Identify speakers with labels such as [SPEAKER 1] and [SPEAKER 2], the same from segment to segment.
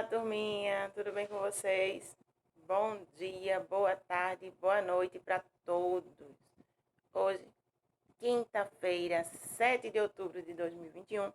[SPEAKER 1] Turminha, tudo bem com vocês? Bom dia, boa tarde, boa noite para todos. Hoje, quinta-feira, 7 de outubro de 2021,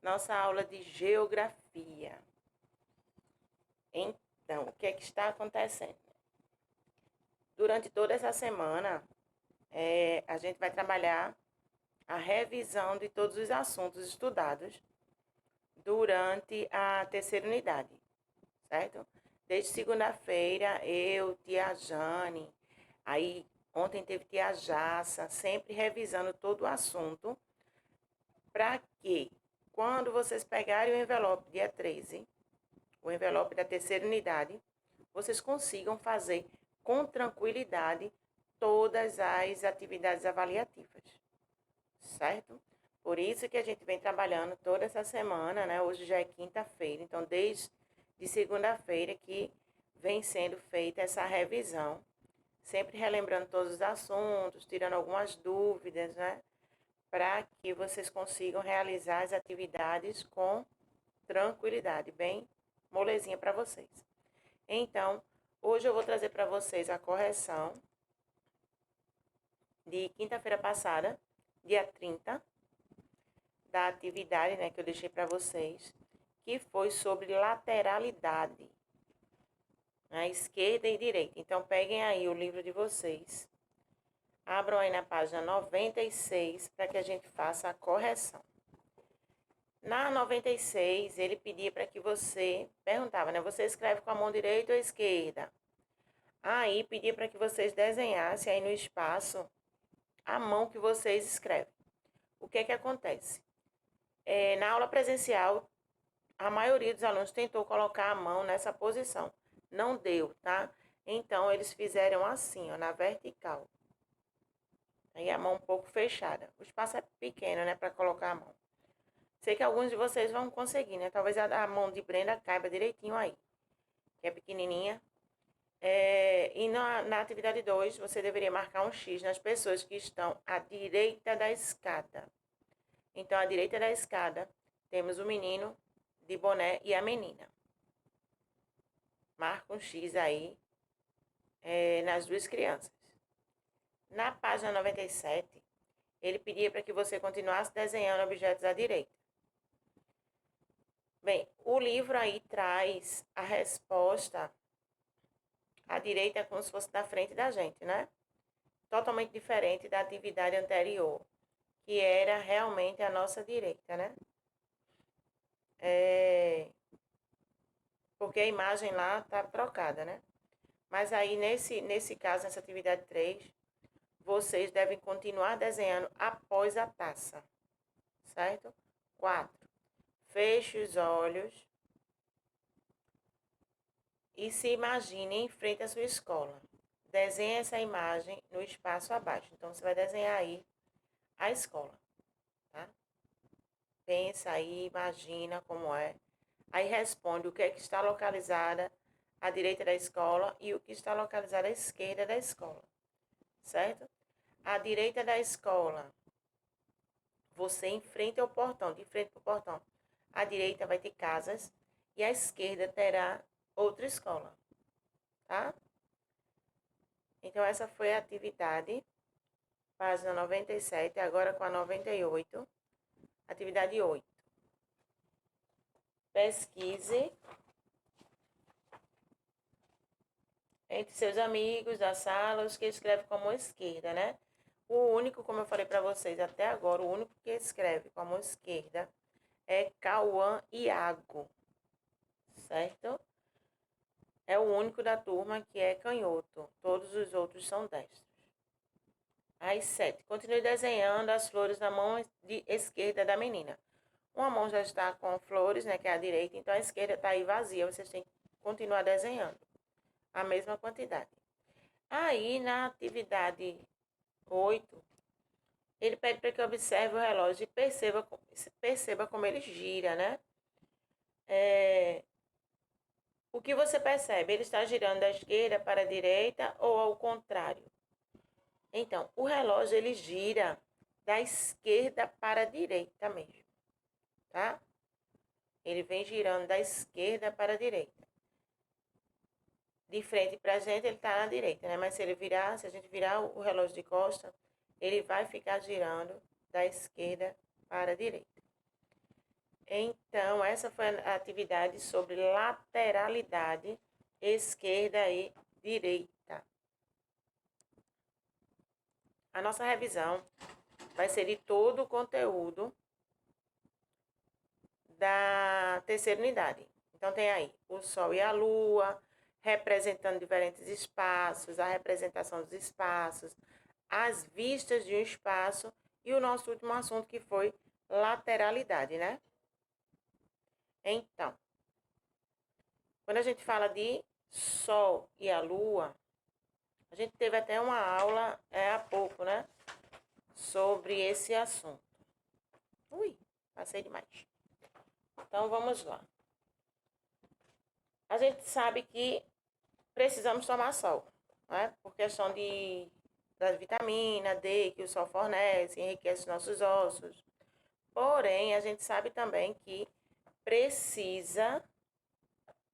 [SPEAKER 1] nossa aula de geografia. Então, o que é que está acontecendo? Durante toda essa semana, a gente vai trabalhar a revisão de todos os assuntos estudados durante a terceira unidade, certo? Desde segunda-feira, eu, tia Jane, aí ontem teve tia Jaça, sempre revisando todo o assunto, para que, quando vocês pegarem o envelope dia 13, o envelope da terceira unidade, vocês consigam fazer com tranquilidade todas as atividades avaliativas, certo? Por isso que a gente vem trabalhando toda essa semana, né? Hoje já é quinta-feira, então desde de segunda-feira que vem sendo feita essa revisão, sempre relembrando todos os assuntos, tirando algumas dúvidas, né? Para que vocês consigam realizar as atividades com tranquilidade, bem molezinha para vocês. Então, hoje eu vou trazer para vocês a correção de quinta-feira passada, dia 30, da atividade, né, que eu deixei para vocês, que foi sobre lateralidade, a esquerda e direita. Então, peguem aí o livro de vocês, abram aí na página 96 para que a gente faça a correção. Na 96, ele pedia para que você, perguntava, né, você escreve com a mão direita ou esquerda? Aí, pedia para que vocês desenhassem aí no espaço a mão que vocês escrevem. O que é que acontece? Na aula presencial, a maioria dos alunos tentou colocar a mão nessa posição. Não deu, tá? Então, eles fizeram assim, ó, na vertical. Aí a mão um pouco fechada. O espaço é pequeno, né, para colocar a mão. Sei que alguns de vocês vão conseguir, né? Talvez a mão de Brenda caiba direitinho aí, que é pequenininha. E na atividade 2, você deveria marcar um X nas pessoas que estão à direita da escada. Então, à direita da escada, temos o menino de boné e a menina. Marca um X aí nas duas crianças. Na página 97, ele pedia para que você continuasse desenhando objetos à direita. Bem, o livro aí traz a resposta à direita como se fosse da frente da gente, né? Totalmente diferente da atividade anterior, que era realmente a nossa direita, né? Porque a imagem lá tá trocada, né? Mas aí, nesse caso, nessa atividade 3, vocês devem continuar desenhando após a taça, certo? 4. Feche os olhos e se imagine em frente à sua escola. Desenhe essa imagem no espaço abaixo. Então, você vai desenhar aí a escola, tá? Pensa aí, imagina como é. Aí responde o que é que está localizada à direita da escola e o que está localizado à esquerda da escola, certo? À direita da escola, você enfrenta o portão, de frente para o portão. À direita vai ter casas e à esquerda terá outra escola, tá? Então, essa foi a atividade, página 97, agora com a 98, atividade 8. Pesquise entre seus amigos da sala os que escrevem com a mão esquerda, né? O único, como eu falei para vocês até agora, o único que escreve com a mão esquerda é Cauã Iago, certo? É o único da turma que é canhoto. Todos os outros são destros. As 7. Continue desenhando as flores na mão de esquerda da menina. Uma mão já está com flores, né, que é a direita, então a esquerda está aí vazia. Vocês têm que continuar desenhando a mesma quantidade. Aí, na atividade 8, ele pede para que observe o relógio e perceba como ele gira, né? O que você percebe? Ele está girando da esquerda para a direita ou ao contrário? Então, o relógio ele gira da esquerda para a direita mesmo, tá? Ele vem girando da esquerda para a direita. De frente para a gente, ele está na direita, né? Mas se a gente virar o relógio de costa, ele vai ficar girando da esquerda para a direita. Então, essa foi a atividade sobre lateralidade, esquerda e direita. A nossa revisão vai ser de todo o conteúdo da terceira unidade. Então, tem aí o Sol e a Lua, representando diferentes espaços, a representação dos espaços, as vistas de um espaço e o nosso último assunto que foi lateralidade, né? Então, quando a gente fala de Sol e a Lua, a gente teve até uma aula há pouco, né? Sobre esse assunto. Ui, passei demais. Então, vamos lá. A gente sabe que precisamos tomar sol, né? Por questão da vitamina D que o sol fornece, enriquece nossos ossos. Porém, a gente sabe também que precisa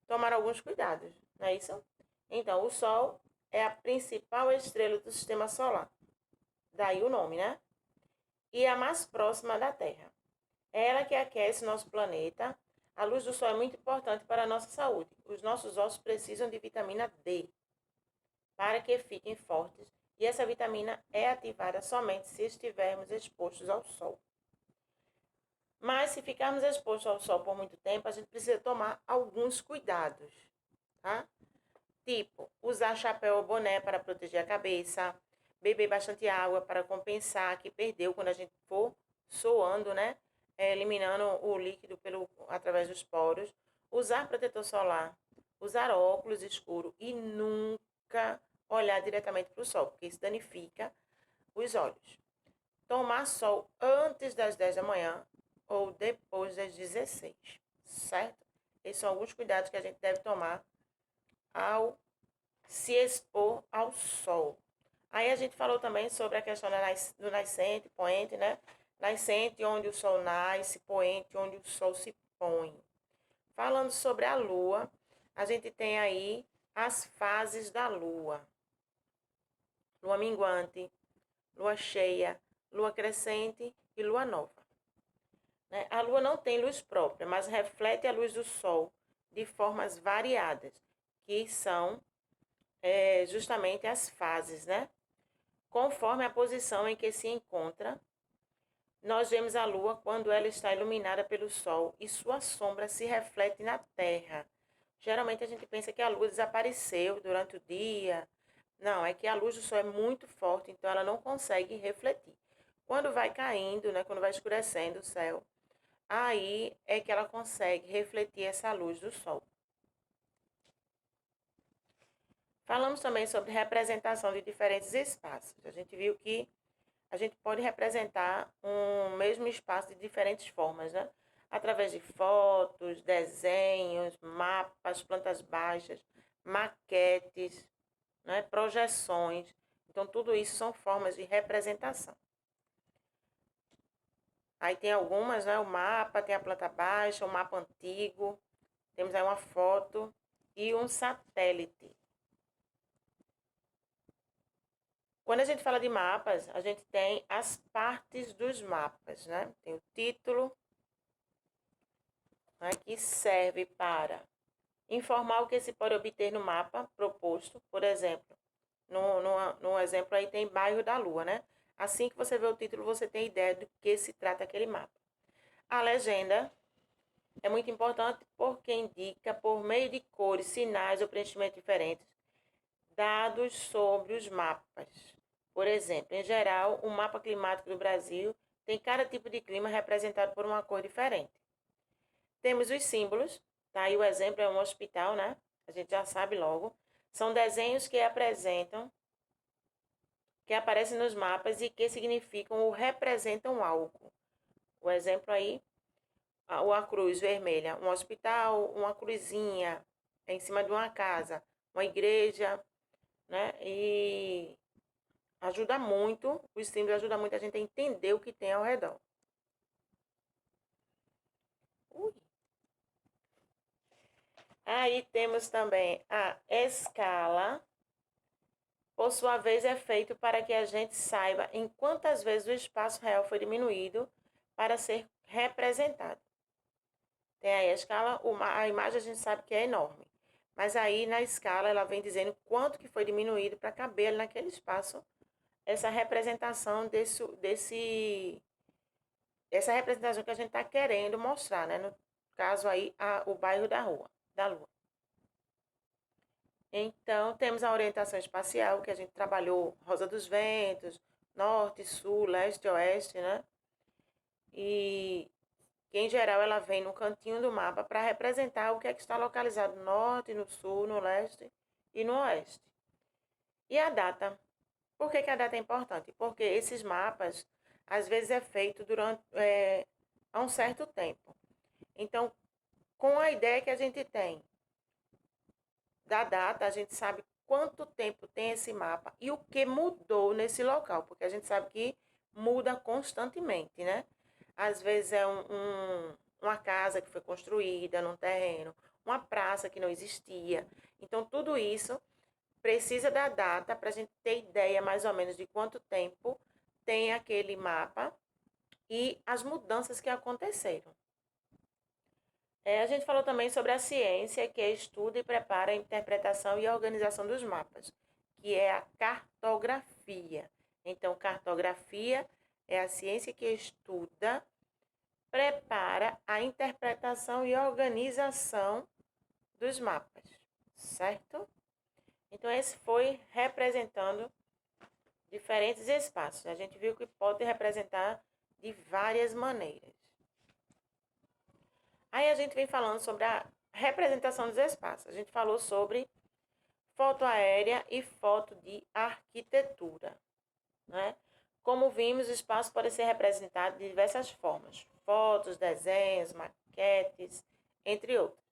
[SPEAKER 1] tomar alguns cuidados, não é isso? Então, o Sol é a principal estrela do sistema solar. Daí o nome, né? E a mais próxima da Terra. É ela que aquece nosso planeta. A luz do Sol é muito importante para a nossa saúde. Os nossos ossos precisam de vitamina D para que fiquem fortes. E essa vitamina é ativada somente se estivermos expostos ao Sol. Mas se ficarmos expostos ao sol por muito tempo, a gente precisa tomar alguns cuidados, tá? Tipo, usar chapéu ou boné para proteger a cabeça, beber bastante água para compensar que perdeu quando a gente for suando, né? Eliminando o líquido através dos poros. Usar protetor solar, usar óculos escuros e nunca olhar diretamente para o sol, porque isso danifica os olhos. Tomar sol antes das 10 da manhã ou depois das 16, certo? Esses são alguns cuidados que a gente deve tomar ao se expor ao sol. Aí a gente falou também sobre a questão do nascente, poente, né? Nascente onde o sol nasce, poente onde o sol se põe. Falando sobre a lua, a gente tem aí as fases da lua. Lua minguante, lua cheia, lua crescente e lua nova. A lua não tem luz própria, mas reflete a luz do sol de formas variadas, que são justamente as fases, né? Conforme a posição em que se encontra, nós vemos a lua quando ela está iluminada pelo sol e sua sombra se reflete na terra. Geralmente a gente pensa que a lua desapareceu durante o dia. Não, é que a luz do sol é muito forte, então ela não consegue refletir. Quando vai caindo, né, quando vai escurecendo o céu, aí é que ela consegue refletir essa luz do sol. Falamos também sobre representação de diferentes espaços. A gente viu que a gente pode representar um mesmo espaço de diferentes formas, né? Através de fotos, desenhos, mapas, plantas baixas, maquetes, né? Projeções. Então, tudo isso são formas de representação. Aí tem algumas, né? O mapa, tem a planta baixa, o mapa antigo. Temos aí uma foto e um satélite. Quando a gente fala de mapas, a gente tem as partes dos mapas, né? Tem o título, né, que serve para informar o que se pode obter no mapa proposto. Por exemplo, no exemplo aí tem bairro da Lua, né? Assim que você vê o título, você tem ideia do que se trata aquele mapa. A legenda é muito importante porque indica, por meio de cores, sinais ou preenchimentos diferentes, dados sobre os mapas. Por exemplo, em geral, o mapa climático do Brasil tem cada tipo de clima representado por uma cor diferente. Temos os símbolos, tá? Aí o exemplo é um hospital, né? A gente já sabe logo. São desenhos que aparecem nos mapas e que significam ou representam algo. O exemplo aí, uma cruz vermelha, um hospital, uma cruzinha em cima de uma casa, uma igreja, né? E ajuda muito, o símbolo ajuda muito a gente a entender o que tem ao redor. Ui. Aí temos também a escala. Por sua vez, é feito para que a gente saiba em quantas vezes o espaço real foi diminuído para ser representado. Tem aí a escala, a imagem a gente sabe que é enorme. Mas aí na escala ela vem dizendo quanto que foi diminuído para caber ali naquele espaço essa representação essa representação que a gente está querendo mostrar, né? No caso aí, o bairro da Lua. Então, temos a orientação espacial, que a gente trabalhou Rosa dos Ventos, norte, sul, leste, oeste, né? E que em geral ela vem no cantinho do mapa para representar o que é que está localizado no norte, no sul, no leste e no oeste. E a data? Por que a data é importante? Porque esses mapas, às vezes, é feito durante há um certo tempo. Então, com a ideia que a gente tem da data, a gente sabe quanto tempo tem esse mapa e o que mudou nesse local, porque a gente sabe que muda constantemente, né? Às vezes é uma casa que foi construída num terreno, uma praça que não existia. Então, tudo isso precisa da data para a gente ter ideia mais ou menos de quanto tempo tem aquele mapa e as mudanças que aconteceram. A gente falou também sobre a ciência, que estuda e prepara a interpretação e a organização dos mapas, que é a cartografia. Então, cartografia é a ciência que estuda, prepara a interpretação e organização dos mapas, certo? Então, esse foi representando diferentes espaços. A gente viu que pode representar de várias maneiras. Aí a gente vem falando sobre a representação dos espaços. A gente falou sobre foto aérea e foto de arquitetura, né? Como vimos, o espaço pode ser representado de diversas formas: fotos, desenhos, maquetes, entre outras.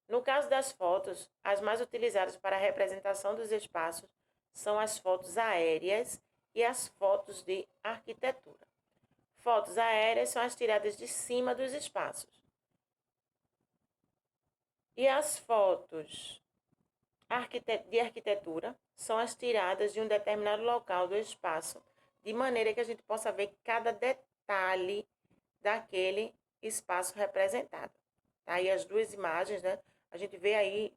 [SPEAKER 1] No caso das fotos, as mais utilizadas para a representação dos espaços são as fotos aéreas e as fotos de arquitetura. Fotos aéreas são as tiradas de cima dos espaços. E as fotos de arquitetura são as tiradas de um determinado local do espaço, de maneira que a gente possa ver cada detalhe daquele espaço representado. Tá aí as duas imagens, né? A gente vê aí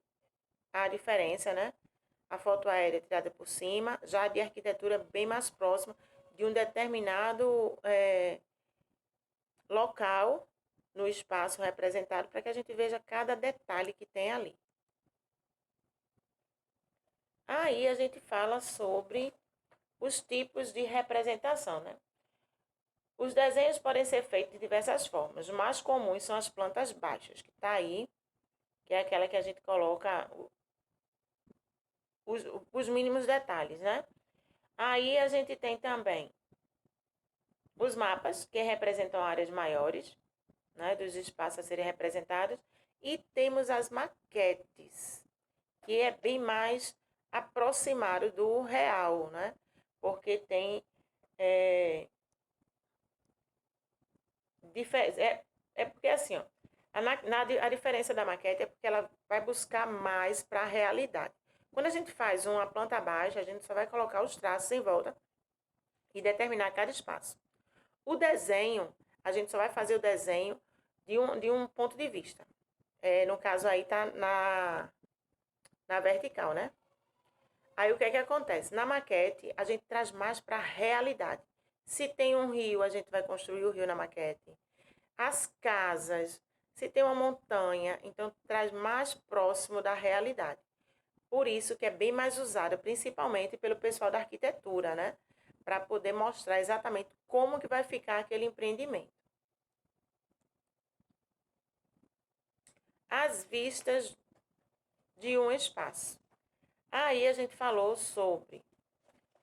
[SPEAKER 1] a diferença, né? A foto aérea tirada por cima, já a de arquitetura bem mais próxima de um determinado local no espaço representado, para que a gente veja cada detalhe que tem ali. Aí a gente fala sobre os tipos de representação, né? Os desenhos podem ser feitos de diversas formas. Os mais comuns são as plantas baixas, que está aí, que é aquela que a gente coloca os mínimos detalhes, né? Aí a gente tem também os mapas, que representam áreas maiores, né, dos espaços a serem representados. E temos as maquetes, que é bem mais aproximado do real, né? Porque tem porque assim, ó, a diferença da maquete é porque ela vai buscar mais para a realidade. Quando a gente faz uma planta baixa, a gente só vai colocar os traços em volta e determinar cada espaço. O desenho, a gente só vai fazer o desenho de um ponto de vista. No caso aí tá na vertical, né? Aí o que é que acontece? Na maquete, a gente traz mais para a realidade. Se tem um rio, a gente vai construir o rio na maquete. As casas, se tem uma montanha, então traz mais próximo da realidade. Por isso que é bem mais usada, principalmente pelo pessoal da arquitetura, né? Para poder mostrar exatamente como que vai ficar aquele empreendimento. As vistas de um espaço. Aí a gente falou sobre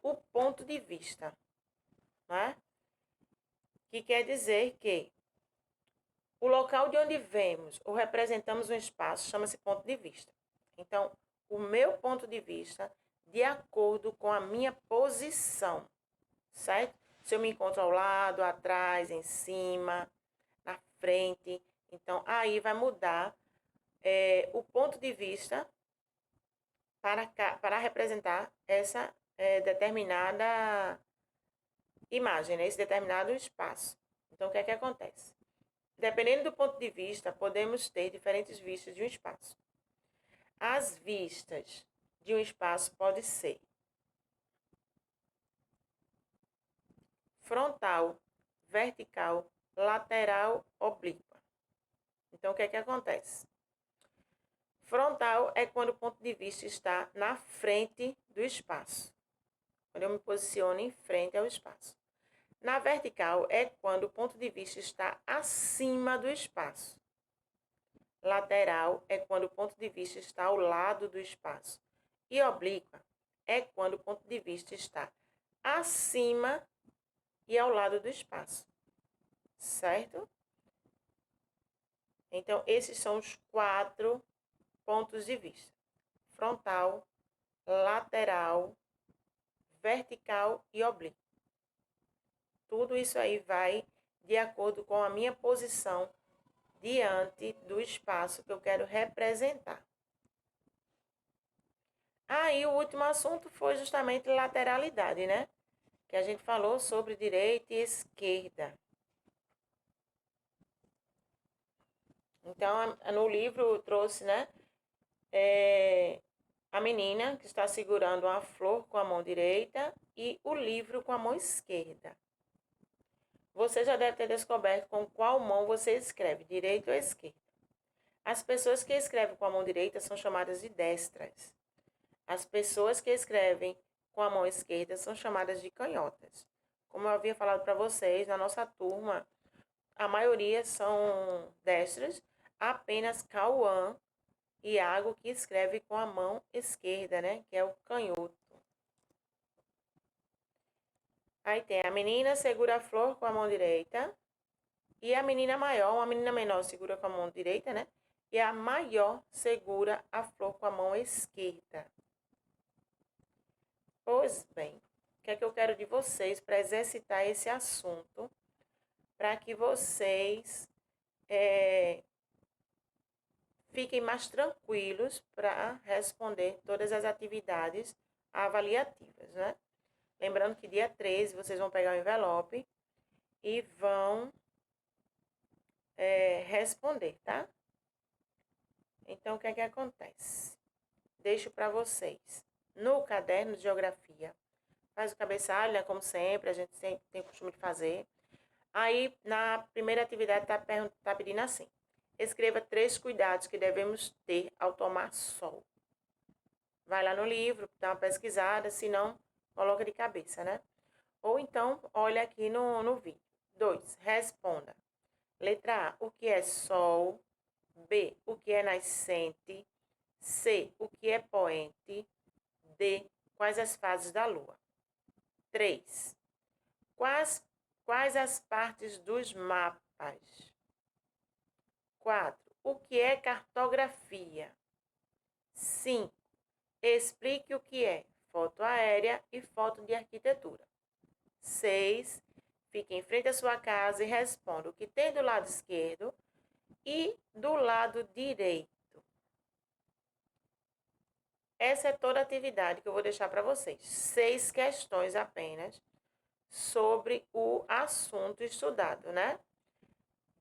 [SPEAKER 1] o ponto de vista, né? Que quer dizer que o local de onde vemos ou representamos um espaço chama-se ponto de vista. Então, o meu ponto de vista, de acordo com a minha posição, certo? Se eu me encontro ao lado, atrás, em cima, na frente, então aí vai mudar o ponto de vista para representar essa determinada imagem, né? Esse determinado espaço. Então, o que é que acontece? Dependendo do ponto de vista, podemos ter diferentes vistas de um espaço. As vistas de um espaço podem ser frontal, vertical, lateral, oblíqua. Então, o que é que acontece? Frontal é quando o ponto de vista está na frente do espaço. Quando eu me posiciono em frente ao espaço. Na vertical é quando o ponto de vista está acima do espaço. Lateral é quando o ponto de vista está ao lado do espaço. E oblíqua é quando o ponto de vista está acima e ao lado do espaço. Certo? Então, esses são os 4 pontos de vista: frontal, lateral, vertical e oblíquo. Tudo isso aí vai de acordo com a minha posição diante do espaço que eu quero representar. Aí o último assunto foi justamente lateralidade, né? Que a gente falou sobre direita e esquerda. Então, no livro trouxe, né? A menina que está segurando uma flor com a mão direita e o livro com a mão esquerda. Você já deve ter descoberto com qual mão você escreve, direita ou esquerda. As pessoas que escrevem com a mão direita são chamadas de destras. As pessoas que escrevem com a mão esquerda são chamadas de canhotas. Como eu havia falado para vocês, na nossa turma, a maioria são destras, apenas Cauã e Iago que escreve com a mão esquerda, né? Que é o canhoto. Aí tem a menina segura a flor com a mão direita. E a menina maior, uma menina menor segura com a mão direita, né? E a maior segura a flor com a mão esquerda. Pois bem, o que é que eu quero de vocês para exercitar esse assunto? Para que vocês fiquem mais tranquilos para responder todas as atividades avaliativas, né? Lembrando que dia 13 vocês vão pegar o envelope e vão responder, tá? Então, o que é que acontece? Deixo para vocês no caderno de geografia. Faz o cabeçalho, né? Como sempre, a gente sempre tem o costume de fazer. Aí, na primeira atividade, tá pedindo assim. Escreva 3 cuidados que devemos ter ao tomar sol. Vai lá no livro, dá uma pesquisada, se não, coloca de cabeça, né? Ou então, olha aqui no vídeo. 2. Responda. Letra A. O que é sol? B. O que é nascente? C. O que é poente? D. Quais as fases da lua? 3. Quais as partes dos mapas? 4. O que é cartografia? 5. Explique o que é foto aérea e foto de arquitetura. 6. Fique em frente à sua casa e responda o que tem do lado esquerdo e do lado direito. Essa é toda a atividade que eu vou deixar para vocês. 6 questões apenas sobre o assunto estudado, né?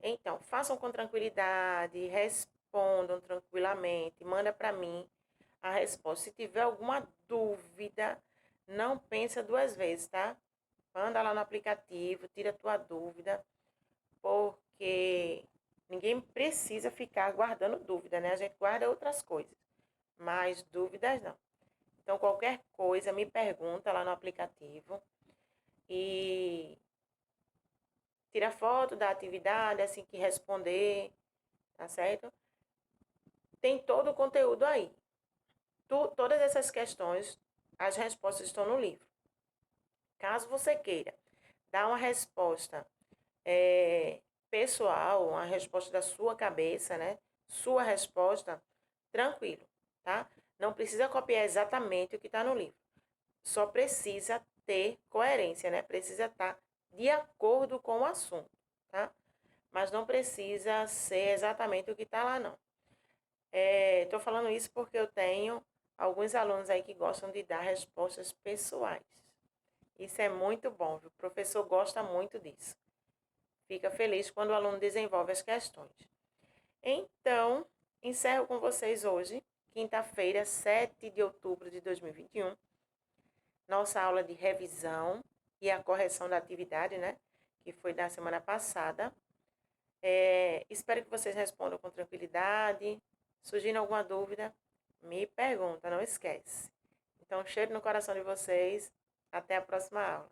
[SPEAKER 1] Então, façam com tranquilidade, respondam tranquilamente, manda para mim a resposta. Se tiver alguma dúvida, não pensa 2 vezes, tá? Manda lá no aplicativo, tira a tua dúvida, porque ninguém precisa ficar guardando dúvida, né? A gente guarda outras coisas, mas dúvidas não. Então, qualquer coisa, me pergunta lá no aplicativo e tira foto da atividade, assim que responder, tá certo? Tem todo o conteúdo aí. Todas essas questões, as respostas estão no livro. Caso você queira dar uma resposta pessoal, uma resposta da sua cabeça, né? Sua resposta, tranquilo, tá? Não precisa copiar exatamente o que está no livro. Só precisa ter coerência, né? Precisa estar de acordo com o assunto, tá? Mas não precisa ser exatamente o que está lá, não. Estou falando isso porque eu tenho alguns alunos aí que gostam de dar respostas pessoais. Isso é muito bom, viu? O professor gosta muito disso. Fica feliz quando o aluno desenvolve as questões. Então, encerro com vocês hoje, quinta-feira, 7 de outubro de 2021, nossa aula de revisão e a correção da atividade, né? Que foi da semana passada. Espero que vocês respondam com tranquilidade. Surgindo alguma dúvida, me pergunta, não esquece. Então, cheiro no coração de vocês. Até a próxima aula.